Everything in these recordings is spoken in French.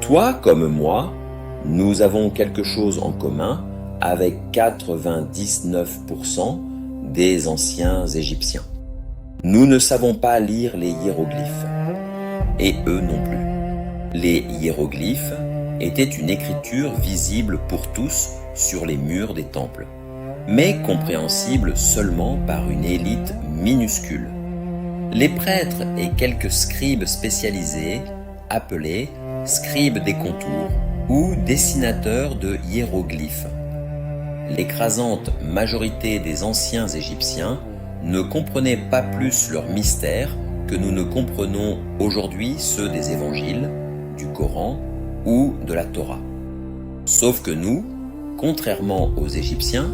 Toi comme moi, nous avons quelque chose en commun avec 99% des anciens Égyptiens. Nous ne savons pas lire les hiéroglyphes, et eux non plus. Les hiéroglyphes étaient une écriture visible pour tous sur les murs des temples, mais compréhensible seulement par une élite minuscule. Les prêtres et quelques scribes spécialisés, appelés scribes des contours ou dessinateurs de hiéroglyphes. L'écrasante majorité des anciens Égyptiens ne comprenaient pas plus leur mystère que nous ne comprenons aujourd'hui ceux des évangiles, du Coran ou de la Torah. Sauf que nous, contrairement aux Égyptiens,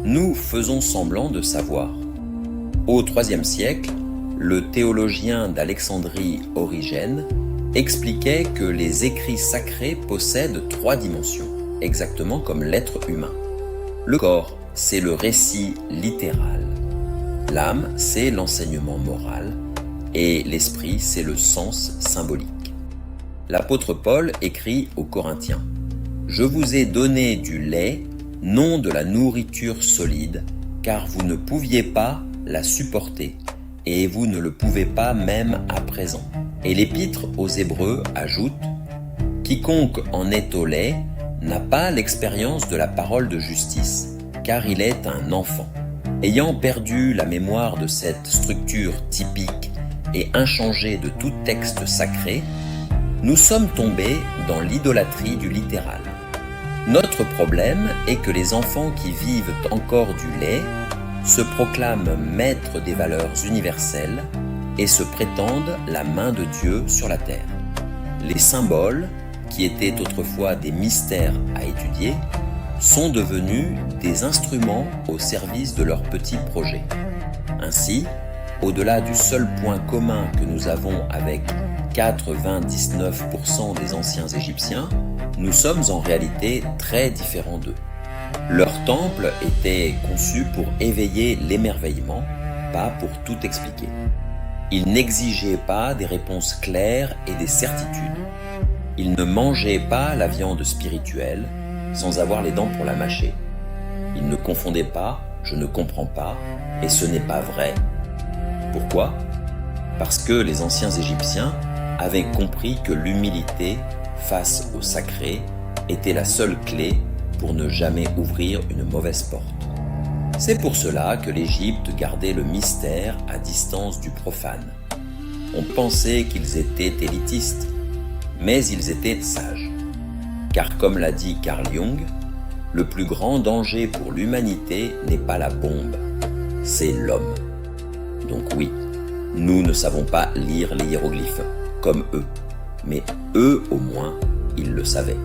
nous faisons semblant de savoir. Au IIIe siècle, le théologien d'Alexandrie Origène expliquait que les écrits sacrés possèdent 3 dimensions, exactement comme l'être humain. Le corps, c'est le récit littéral. L'âme, c'est l'enseignement moral. Et l'esprit, c'est le sens symbolique. L'apôtre Paul écrit aux Corinthiens : « Je vous ai donné du lait, non de la nourriture solide, car vous ne pouviez pas la supporter, et vous ne le pouvez pas même à présent. » Et l'épître aux Hébreux ajoute : « Quiconque en est au lait n'a pas l'expérience de la parole de justice, car il est un enfant. » Ayant perdu la mémoire de cette structure typique et inchangée de tout texte sacré, nous sommes tombés dans l'idolâtrie du littéral. Notre problème est que les enfants qui vivent encore du lait se proclament maîtres des valeurs universelles et se prétendent la main de Dieu sur la terre. Les symboles, qui étaient autrefois des mystères à étudier, sont devenus des instruments au service de leurs petits projets. Ainsi, au-delà du seul point commun que nous avons avec 99% des anciens Égyptiens, nous sommes en réalité très différents d'eux. Leur temple était conçu pour éveiller l'émerveillement, pas pour tout expliquer. Ils n'exigeaient pas des réponses claires et des certitudes. Ils ne mangeaient pas la viande spirituelle sans avoir les dents pour la mâcher. Ils ne confondaient pas « je ne comprends pas » et « ce n'est pas vrai ». Pourquoi ? Parce que les anciens Égyptiens avaient compris que l'humilité face au sacré était la seule clé pour ne jamais ouvrir une mauvaise porte. C'est pour cela que l'Égypte gardait le mystère à distance du profane. On pensait qu'ils étaient élitistes, mais ils étaient sages. Car comme l'a dit Carl Jung, le plus grand danger pour l'humanité n'est pas la bombe, c'est l'homme. Donc oui, nous ne savons pas lire les hiéroglyphes, comme eux, mais eux au moins, ils le savaient.